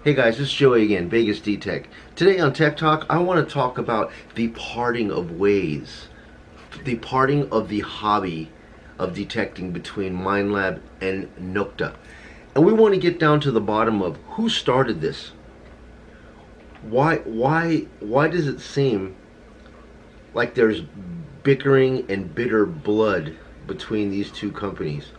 Hey guys, this is Joey again, Vegas D-Tech. Today on Tech Talk, I want to talk about the parting of ways, the parting of the hobby of detecting between Minelab and Nokta. And we want to get down to the bottom of who started this. Why does it seem like there's bickering and bitter blood between these two companies?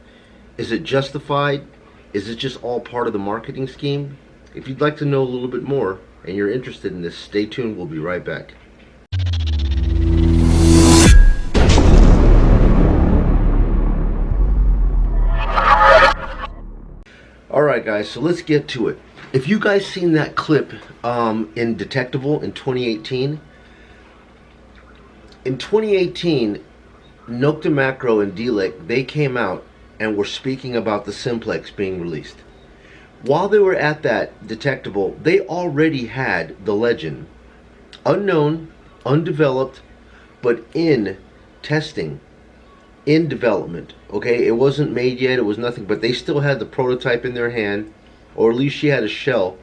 Is it justified? Is it just all part of the marketing scheme? If you'd like to know a little bit more and you're interested in this, stay tuned. We'll be right back. Alright guys, so let's get to it. If you guys seen that clip in Detectable in 2018, Nokta Makro and Delec, they came out and were speaking about the Simplex being released. While they were at that Detectable, they already had the Legend. Unknown, undeveloped, but in testing, in development. Okay, it wasn't made yet, it was nothing, but they still had the prototype in their hand, or at least she had a shell.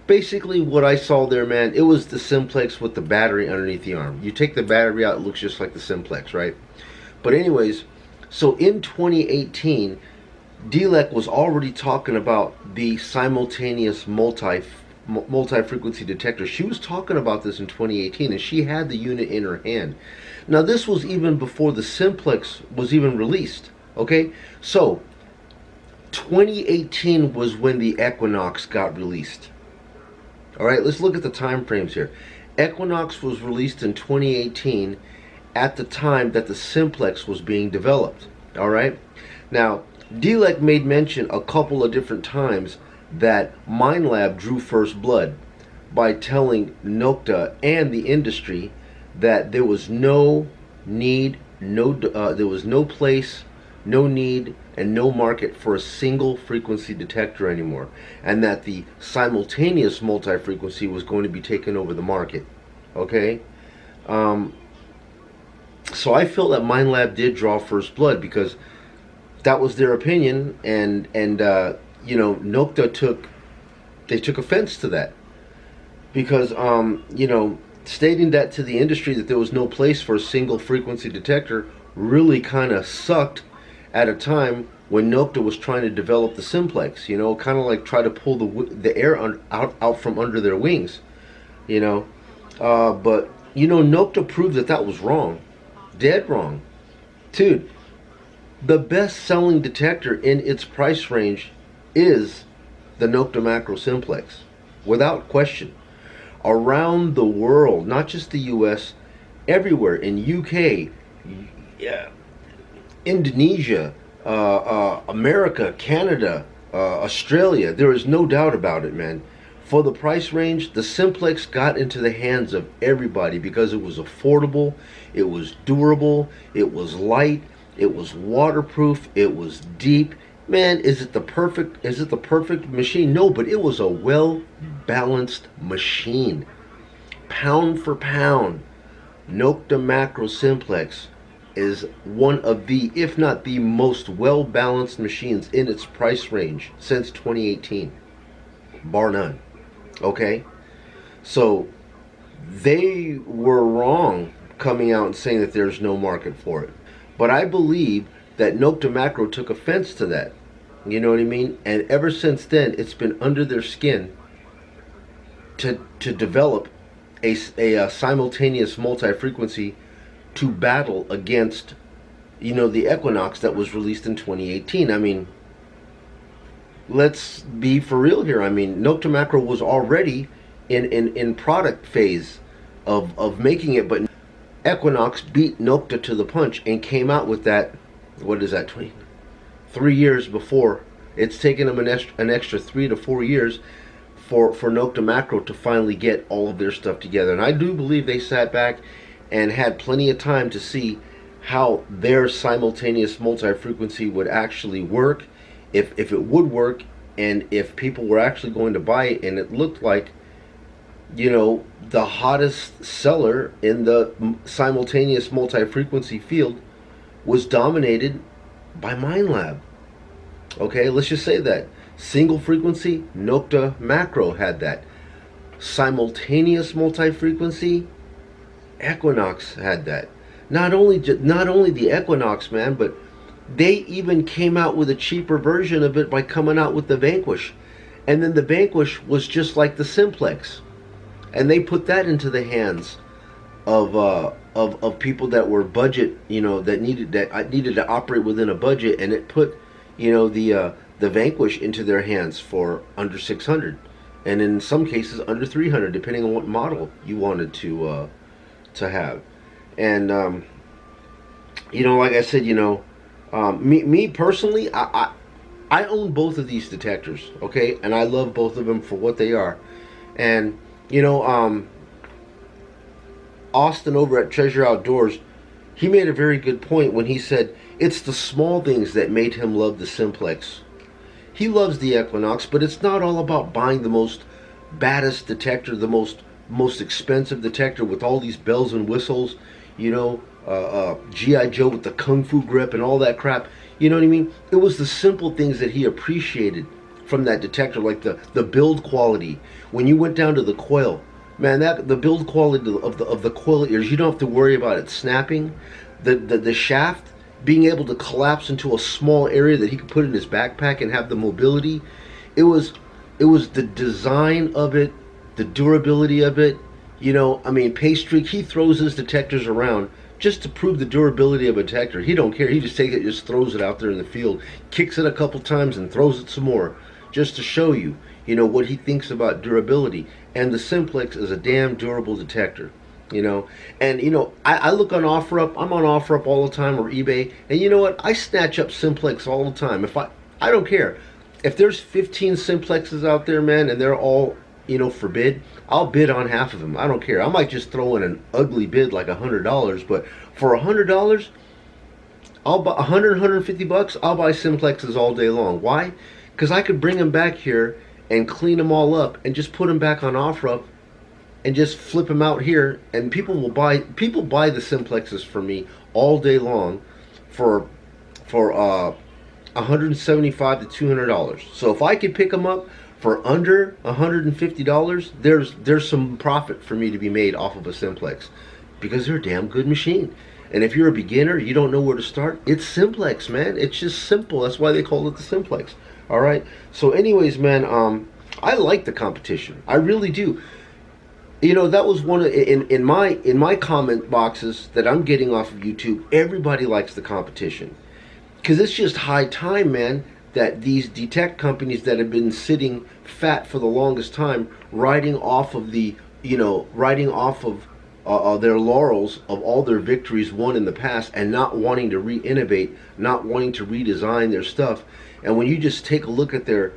Basically, what I saw there, man, it was the Simplex with the battery underneath the arm. You take the battery out, it looks just like the Simplex, right? But anyways, so in 2018, Delec was already talking about the simultaneous multi-frequency detector. She was talking about this in 2018, and she had the unit in her hand. Now, this was even before the Simplex was even released. Okay, so 2018 was when the Equinox got released. All right, let's look at the time frames here. Equinox was released in 2018 at the time that the Simplex was being developed. All right, now Delec made mention a couple of different times that Minelab drew first blood by telling Nokta and the industry that there was no need, there was no place, no need, and no market for a single frequency detector anymore, and that the simultaneous multi-frequency was going to be taking over the market. Okay, so I feel that Minelab did draw first blood because that was their opinion, and you know, Nokta took offense to that because you know, stating that to the industry that there was no place for a single frequency detector really kind of sucked at a time when Nokta was trying to develop the Simplex. You know, kind of like try to pull the air out from under their wings. You know, but you know, Nokta proved that that was wrong, dead wrong, dude. The best-selling detector in its price range is the Nokta Makro Simplex, without question. Around the world, not just the U.S., everywhere in UK, yeah, Indonesia, America, Canada, Australia, there is no doubt about it, man. For the price range, the Simplex got into the hands of everybody because it was affordable, it was durable, it was light, it was waterproof, it was deep. Man, is it the perfect machine? No, but it was a well-balanced machine. Pound for pound, Nokta Makro Simplex is one of the, if not the most well-balanced machines in its price range since 2018. Bar none. Okay? So, they were wrong coming out and saying that there's no market for it. But I believe that Nokta Makro took offense to that. You know what I mean? And ever since then, it's been under their skin to develop a simultaneous multi-frequency to battle against, you know, the Equinox that was released in 2018. I mean, let's be for real here. I mean, Nokta Makro was already in product phase of making it, but Equinox beat Nokta to the punch and came out with that, what is that, 3 years before. It's taken them an extra 3 to 4 years for Nokta Makro to finally get all of their stuff together. And I do believe they sat back and had plenty of time to see how their simultaneous multi-frequency would actually work, if it would work, and if people were actually going to buy it. And it looked like, you know, the hottest seller in the simultaneous multi-frequency field was dominated by Minelab. Okay, let's just say that. Single frequency, Nokta Makro had that. Simultaneous multi-frequency, Equinox had that. Not only the Equinox, man, but they even came out with a cheaper version of it by coming out with the Vanquish. And then the Vanquish was just like the Simplex. And they put that into the hands of people that were budget, that needed to operate within a budget, and it put, the Vanquish into their hands for under 600, and in some cases under 300, depending on what model you wanted to have. And like I said, me personally, I own both of these detectors, okay, and I love both of them for what they are. And Austin over at Treasure Outdoors, he made a very good point when he said it's the small things that made him love the Simplex. He loves the Equinox, but it's not all about buying the most baddest detector, the most expensive detector with all these bells and whistles, G.I. Joe with the Kung Fu grip and all that crap. You know what I mean? It was the simple things that he appreciated from that detector, like the build quality. When you went down to the coil, man, the build quality of the coil ears, you don't have to worry about it snapping. The shaft being able to collapse into a small area that he could put in his backpack and have the mobility. It was the design of it, the durability of it. Paystreak, he throws his detectors around just to prove the durability of a detector. He don't care. He just takes it, just throws it out there in the field, kicks it a couple times and throws it some more, just to show you, what he thinks about durability. And the Simplex is a damn durable detector, And, I look on OfferUp. I'm on OfferUp all the time, or eBay. And you know what? I snatch up Simplex all the time. I don't care. If there's 15 Simplexes out there, man, and they're all, for bid, I'll bid on half of them. I don't care. I might just throw in an ugly bid like $100, but for $100, I'll buy $150. I'll buy Simplexes all day long. Why? Because I could bring them back here and clean them all up and just put them back on OfferUp and just flip them out here, and people buy the Simplexes for me all day long for $175 to $200. So if I could pick them up for under $150, there's some profit for me to be made off of a Simplex, because they're a damn good machine. And if you're a beginner, you don't know where to start, it's Simplex, man. It's just simple. That's why they call it the Simplex. All right. So, anyways, man, I like the competition. I really do. That was one of in my comment boxes that I'm getting off of YouTube. Everybody likes the competition, because it's just high time, man, that these detect companies that have been sitting fat for the longest time, riding off of their laurels of all their victories won in the past, and not wanting to re-innovate, not wanting to redesign their stuff. And when you just take a look at their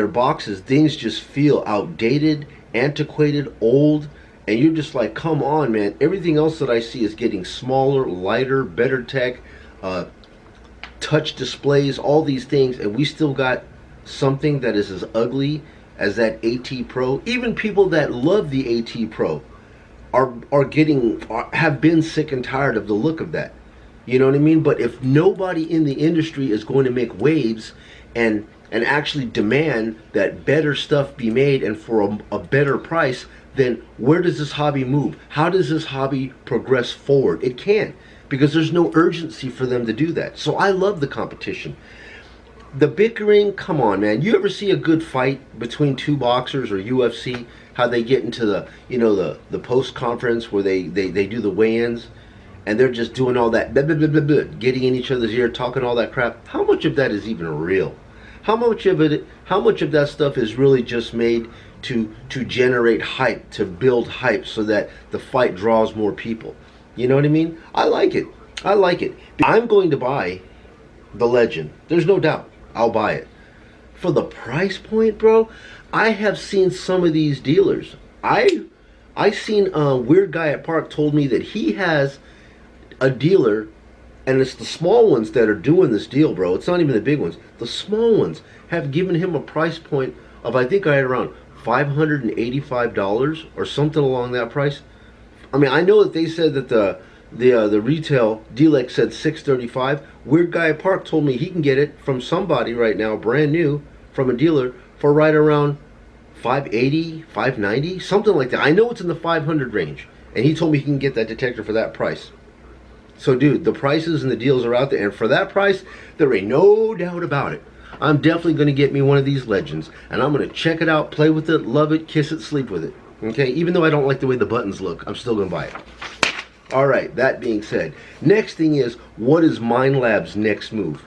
boxes, things just feel outdated, antiquated, old, and you're just like, come on, man. Everything else that I see is getting smaller, lighter, better tech, touch displays, all these things, and we still got something that is as ugly as that AT Pro. Even people that love the AT Pro have been sick and tired of the look of that. You know what I mean? But if nobody in the industry is going to make waves and actually demand that better stuff be made and for a better price, then where does this hobby move? How does this hobby progress forward? It can't, because there's no urgency for them to do that. So I love the competition. The bickering, come on, man. You ever see a good fight between two boxers or UFC? How they get into the post conference where they do the weigh-ins, and they're just doing all that blah, blah, blah, blah, blah, getting in each other's ear, talking all that crap. How much of that is even real? How much of that stuff is really just made to generate hype, to build hype so that the fight draws more people? You know what I mean? I like it. I'm going to buy the Legend. There's no doubt. I'll buy it. For the price point, bro, I have seen some of these dealers. I seen a weird guy at Park told me that he has a dealer, and it's the small ones that are doing this deal, bro. It's not even the big ones. The small ones have given him a price point of, I think I had around $585 or something along that price. I mean, I know that they said that the retail Delex said $635. Weird guy at Park told me he can get it from somebody right now, brand new, from a dealer for right around 580, 590, something like that. I know it's in the 500 range, and he told me he can get that detector for that price. So dude, the prices and the deals are out there, and for that price, there ain't no doubt about it. I'm definitely going to get me one of these Legends, and I'm going to check it out, play with it, love it, kiss it, sleep with it. Okay, even though I don't like the way the buttons look, I'm still going to buy it. All right, that being said, next thing is, what is Minelab's next move?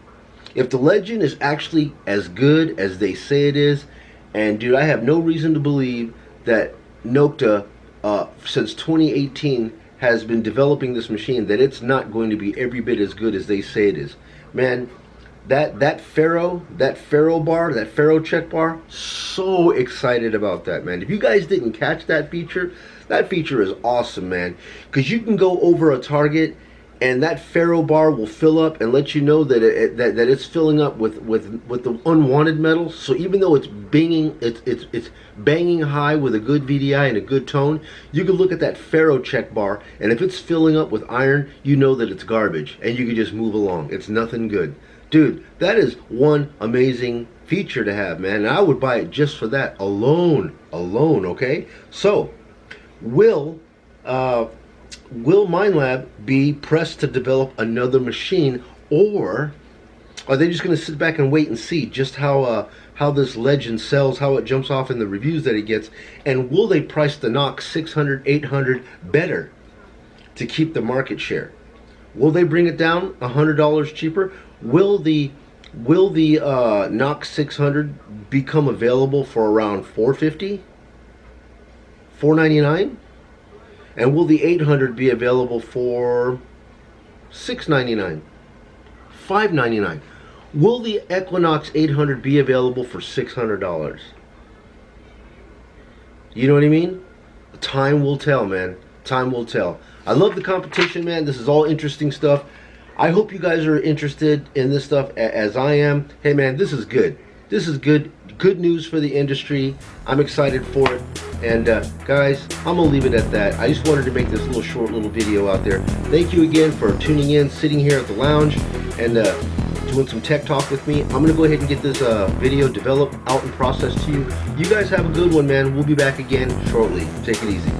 If the Legend is actually as good as they say it is, and dude, I have no reason to believe that Nokta, since 2018, has been developing this machine, that it's not going to be every bit as good as they say it is. Man, that Faro bar, that Faro check bar, so excited about that, man. If you guys didn't catch that feature is awesome, man, because you can go over a target and that Faro bar will fill up and let you know that it's filling up with the unwanted metals. So even though it's banging high with a good VDI and a good tone, you can look at that Faro check bar, and if it's filling up with iron, you know that it's garbage, and you can just move along. It's nothing good. Dude, that is one amazing feature to have, man. And I would buy it just for that alone, okay? So, will Minelab be pressed to develop another machine, or are they just going to sit back and wait and see just how this Legend sells, how it jumps off in the reviews that it gets, and will they price the Nox 600, 800 better to keep the market share? Will they bring it down $100 cheaper? Will the Nox 600 become available for around $450, $499? And will the 800 be available for $699, $599? Will the Equinox 800 be available for $600? You know what I mean? Time will tell, man. Time will tell. I love the competition, man. This is all interesting stuff. I hope you guys are interested in this stuff as I am. Hey, man, this is good. This is good news for the industry. I'm excited for it. And guys, I'm gonna leave it at that. I just wanted to make this short little video out there. Thank you again for tuning in, sitting here at the lounge, and doing some tech talk with me. I'm gonna go ahead and get this video developed, out and processed to you. You guys have a good one, man. We'll be back again shortly. Take it easy.